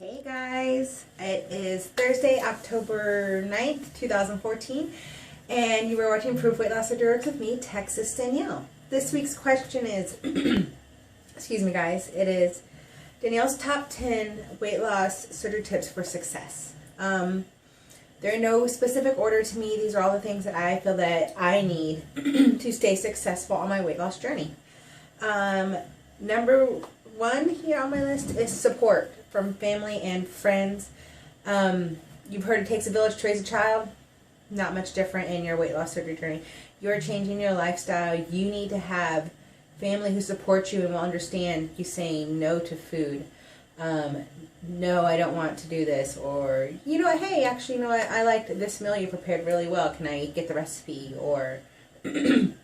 Hey guys, it is Thursday, October 9th, 2014, and you are watching ProofWLSWorks with me, Texas Danielle. This week's question is, excuse me guys, it is Danielle's top 10 weight loss surgery tips for success. There are no specific order to me. These are all the things that I feel that I need to stay successful on my weight loss journey. Number one here on my list is support from family and friends. You've heard it takes a village to raise a child. Not much different in your weight loss surgery journey. You're changing your lifestyle. You need to have family who supports you and will understand you saying no to food. No, I don't want to do this. Or, you know what, hey, actually, you know what, I liked this meal you prepared really well. Can I get the recipe? Or do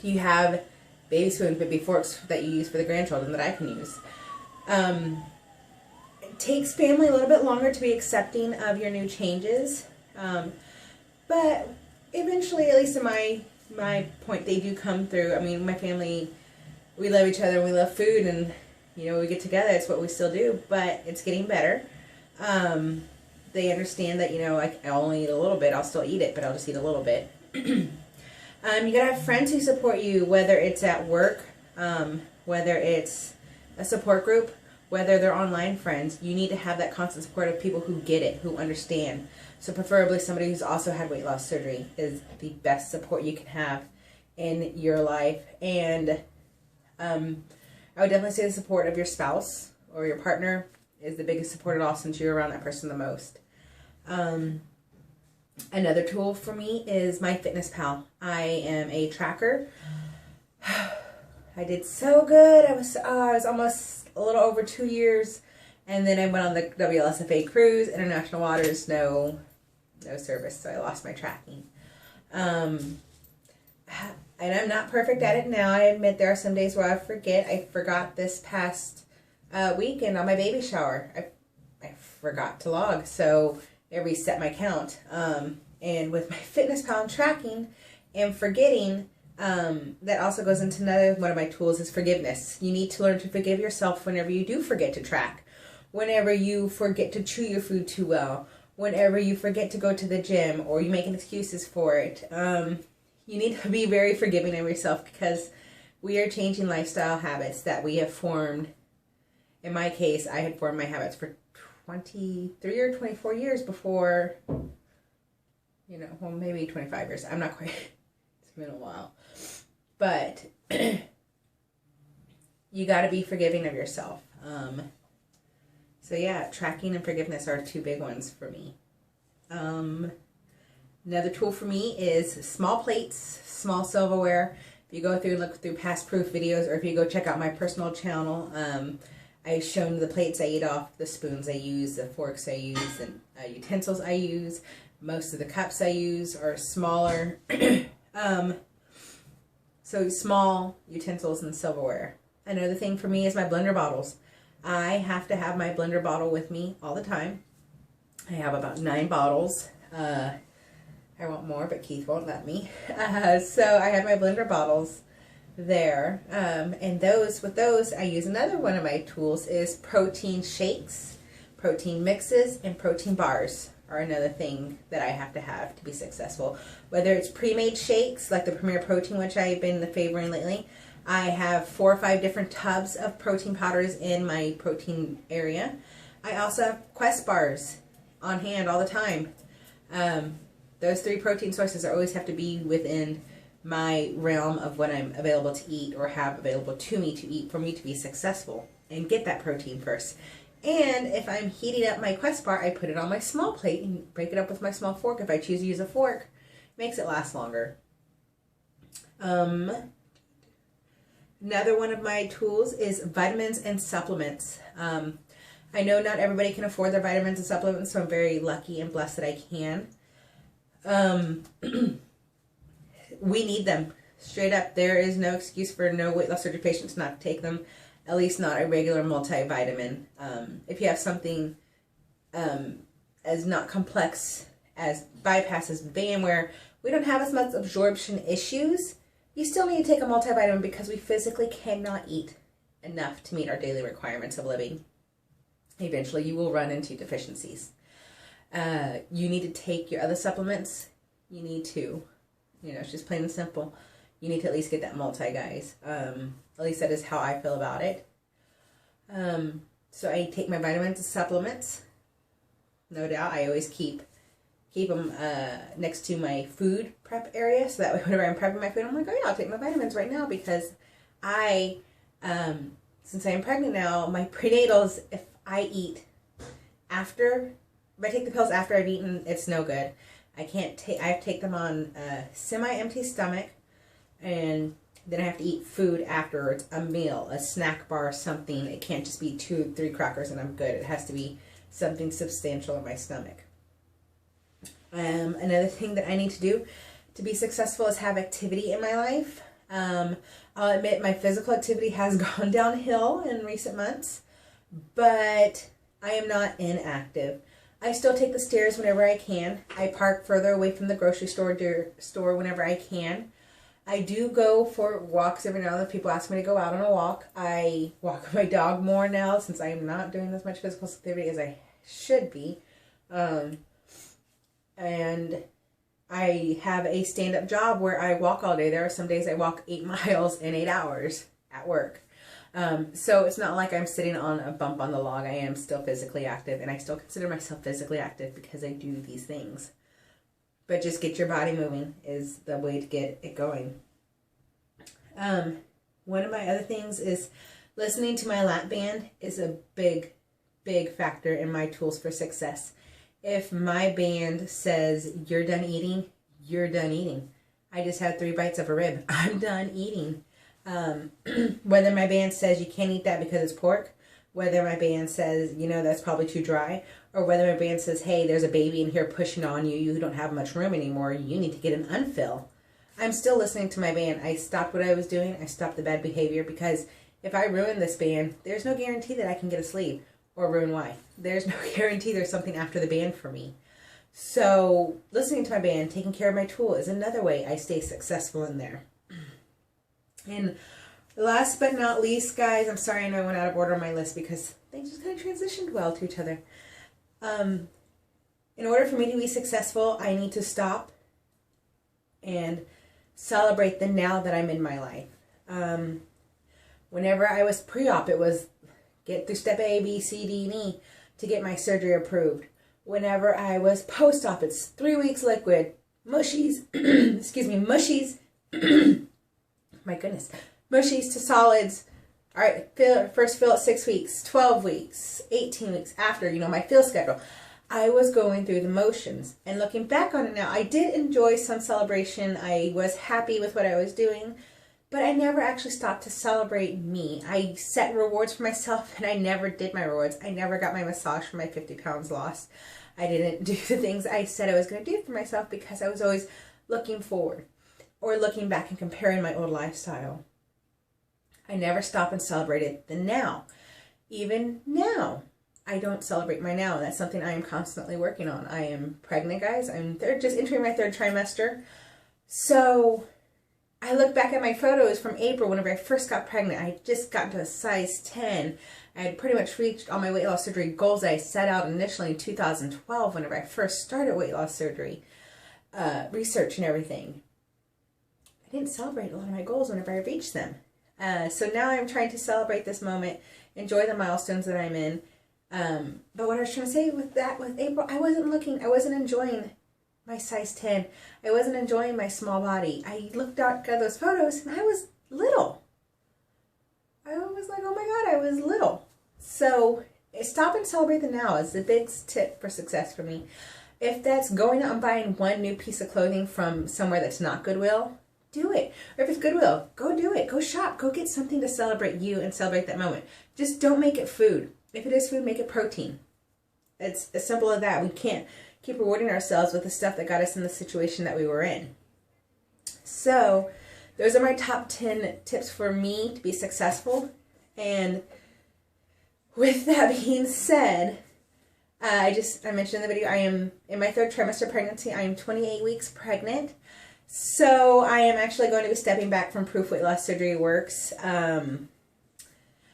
you have baby spoons, baby forks that you use for the grandchildren that I can use? It takes family a little bit longer to be accepting of your new changes. But eventually, at least in my point, they do come through. I mean, my family, we love each other and we love food, and you know, we get together, it's what we still do, but it's getting better. They understand that, you know, I'll only eat a little bit, I'll still eat it, but I'll just eat a little bit. You gotta have friends who support you, whether it's at work, whether it's a support group, whether they're online friends. You need to have that constant support of people who get it, who understand. So preferably somebody who's also had weight loss surgery is the best support you can have in your life. And I would definitely say the support of your spouse or your partner is the biggest support at all, since you're around that person the most. Another tool for me is MyFitnessPal. I am a tracker. I did so good. I was almost a little over 2 years, and then I went on the WLSFA cruise, international waters, no service, so I lost my tracking. And I'm not perfect at it now. I admit there are some days where I forget. I forgot this past weekend on my baby shower. I forgot to log, so it reset my count. And with my MyFitnessPal tracking and forgetting, that also goes into another one of my tools is forgiveness. You need to learn to forgive yourself whenever you do forget to track, whenever you forget to chew your food too well, whenever you forget to go to the gym or you make excuses for it. You need to be very forgiving of yourself, because we are changing lifestyle habits that we have formed. In my case, I had formed my habits for 23 or 24 years before, you know, well, maybe 25 years. I'm not quite, it's been a while. But you got to be forgiving of yourself. So yeah, tracking and forgiveness are two big ones for me. Another tool for me is small plates, small silverware. If you go through and look through past proof videos, or if you go check out my personal channel, I've shown the plates I eat off, the spoons I use, the forks I use, and utensils I use. Most of the cups I use are smaller. So small utensils and silverware. Another thing for me is my blender bottles. I have to have my blender bottle with me all the time. I have about 9 bottles. I want more, but Keith won't let me. So I have my blender bottles there. And with those, I use another one of my tools is protein shakes, protein mixes, and protein bars are another thing that I have to be successful. Whether it's pre-made shakes, like the Premier Protein, which I've been favoring lately. I have 4 or 5 different tubs of protein powders in my protein area. I also have Quest bars on hand all the time. Those 3 protein sources always have to be within my realm of what I'm available to eat or have available to me to eat for me to be successful and get that protein first. And if I'm heating up my Quest bar, I put it on my small plate and break it up with my small fork. If I choose to use a fork, it makes it last longer. Another one of my tools is vitamins and supplements. I know not everybody can afford their vitamins and supplements, so I'm very lucky and blessed that I can. We need them. Straight up, there is no excuse for no weight loss surgery patients not to take them, at least not a regular multivitamin. If you have something as not complex as bypasses vein, where we don't have as much absorption issues, you still need to take a multivitamin, because we physically cannot eat enough to meet our daily requirements of living. eventually you will run into deficiencies. You need to take your other supplements. You need to, it's just plain and simple. You need to at least get that multi, guys. At least that is how I feel about it. So I take my vitamins and supplements. No doubt. I always keep them next to my food prep area. So that way whenever I'm prepping my food, I'm like, oh yeah, I'll take my vitamins right now. Because since I am pregnant now, my prenatals, if I take the pills after I've eaten, it's no good. I have to take them on a semi-empty stomach, and then I have to eat food afterwards, a meal, a snack bar, something. It can't just be 2-3 crackers and I'm good. It has to be something substantial in my stomach. Another thing that I need to do to be successful is have activity in my life. I'll admit my physical activity has gone downhill in recent months, but I am not inactive. I still take the stairs whenever I can. I park further away from the grocery store whenever I can. I do go for walks every now and then. People ask me to go out on a walk. I walk my dog more now since I am not doing as much physical activity as I should be. And I have a stand-up job where I walk all day. There are some days I walk 8 miles in 8 hours at work. So it's not like I'm sitting on a bump on the log. I am still physically active, and I still consider myself physically active because I do these things. But just get your body moving is the way to get it going. One of my other things is listening to my lap band is a big, big factor in my tools for success. If my band says, you're done eating, you're done eating. I just had 3 bites of a rib. I'm done eating. Whether my band says you can't eat that because it's pork, whether my band says, that's probably too dry, or whether my band says, hey, there's a baby in here pushing on you, you don't have much room anymore, you need to get an unfill. I'm still listening to my band. I stopped what I was doing. I stopped the bad behavior, because if I ruin this band, there's no guarantee that I can get a sleeve or ruin life. There's no guarantee there's something after the band for me. So listening to my band, taking care of my tool is another way I stay successful in there. And last but not least, guys, I'm sorry I know I went out of order on my list because things just kind of transitioned well to each other. In order for me to be successful, I need to stop and celebrate the now that I'm in my life. Whenever I was pre-op, it was get through step A, B, C, D, and E to get my surgery approved. Whenever I was post-op, it's 3 weeks liquid, mushies, excuse me, mushies, my goodness, mushies to solids. All right, first fill at 6 weeks, 12 weeks, 18 weeks after, my fill schedule. I was going through the motions, and looking back on it now, I did enjoy some celebration. I was happy with what I was doing, but I never actually stopped to celebrate me. I set rewards for myself, and I never did my rewards. I never got my massage for my 50 pounds lost. I didn't do the things I said I was going to do for myself because I was always looking forward or looking back and comparing my old lifestyle. I never stopped and celebrated the now. Even now, I don't celebrate my now, and that's something I am constantly working on. I am pregnant, guys. I'm just entering my 3rd trimester. So I look back at my photos from April whenever I first got pregnant. I had just gotten to a size 10. I had pretty much reached all my weight loss surgery goals that I set out initially in 2012 whenever I first started weight loss surgery, research and everything. I didn't celebrate a lot of my goals whenever I reached them. So now I'm trying to celebrate this moment, enjoy the milestones that I'm in. But what I was trying to say with April, I wasn't enjoying my size 10. I wasn't enjoying my small body. I looked at those photos and I was little. I was like, oh my God, I was little. So stop and celebrate the now is the big tip for success for me. If that's going out and buying one new piece of clothing from somewhere that's not Goodwill, do it. Or if it's Goodwill, go do it. Go shop. Go get something to celebrate you and celebrate that moment. Just don't make it food. If it is food, make it protein. It's as simple as that. We can't keep rewarding ourselves with the stuff that got us in the situation that we were in. So those are my top 10 tips for me to be successful. And with that being said, I mentioned in the video, I am in my 3rd trimester pregnancy. I am 28 weeks pregnant. So I am actually going to be stepping back from ProofWLSWorks.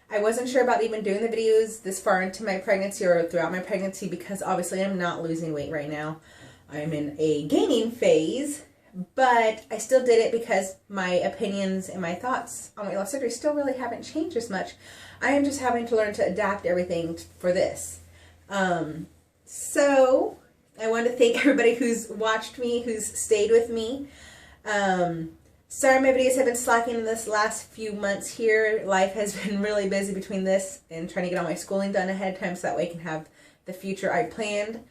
I wasn't sure about even doing the videos this far into my pregnancy or throughout my pregnancy because obviously I'm not losing weight right now. I'm in a gaining phase, but I still did it because my opinions and my thoughts on weight loss surgery still really haven't changed as much. I am just having to learn to adapt everything for this. So I want to thank everybody who's watched me, who's stayed with me. Sorry my videos have been slacking in this last few months here. Life has been really busy between this and trying to get all my schooling done ahead of time so that way I can have the future I planned.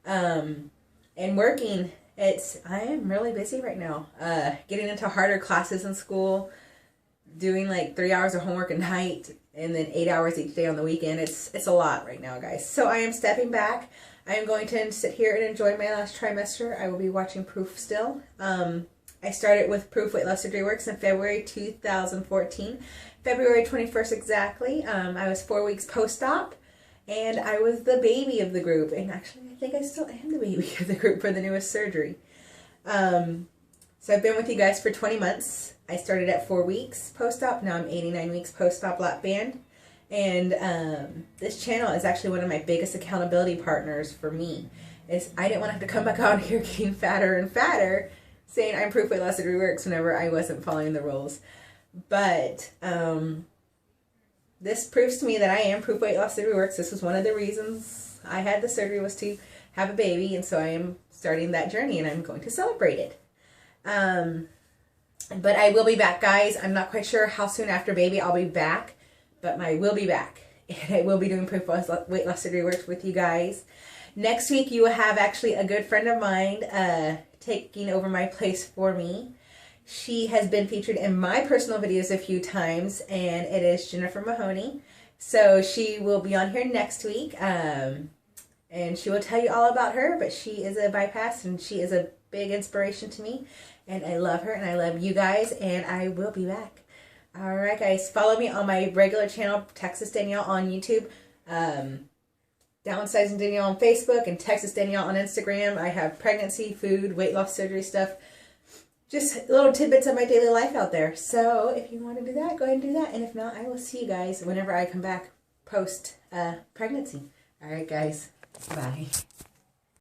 And working. I am really busy right now. Getting into harder classes in school, doing like 3 hours of homework a night, and then 8 hours each day on the weekend. It's a lot right now, guys. So I am stepping back. I am going to sit here and enjoy my last trimester. I will be watching Proof still. I started with ProofWLSWorks in February 2014. February 21st exactly. I was 4 weeks post-op. And I was the baby of the group. And actually, I think I still am the baby of the group for the newest surgery. So I've been with you guys for 20 months. I started at 4 weeks post-op. Now I'm 89 weeks post-op lap band. And this channel is actually one of my biggest accountability partners for me. I didn't want to have to come back out here getting fatter and fatter saying I'm ProofWLSWorks whenever I wasn't following the rules. But this proves to me that I am ProofWLSWorks. This was one of the reasons I had the surgery, was to have a baby, and so I am starting that journey and I'm going to celebrate it. But I will be back, guys. I'm not quite sure how soon after baby I'll be back, but I will be back. And I will be doing ProofWLSWorks with you guys. Next week you will have actually a good friend of mine taking over my place for me. She has been featured in my personal videos a few times, and it is Jennifer Mahoney. So she will be on here next week, and she will tell you all about her, but she is a bypass, and she is a big inspiration to me, and I love her, and I love you guys, and I will be back. Alright guys, follow me on my regular channel, Texas Danielle on YouTube, Downsizing Danielle on Facebook, and Texas Danielle on Instagram. I have pregnancy, food, weight loss surgery stuff. Just little tidbits of my daily life out there. So if you want to do that, go ahead and do that. And if not, I will see you guys whenever I come back post pregnancy. All right, guys. Bye.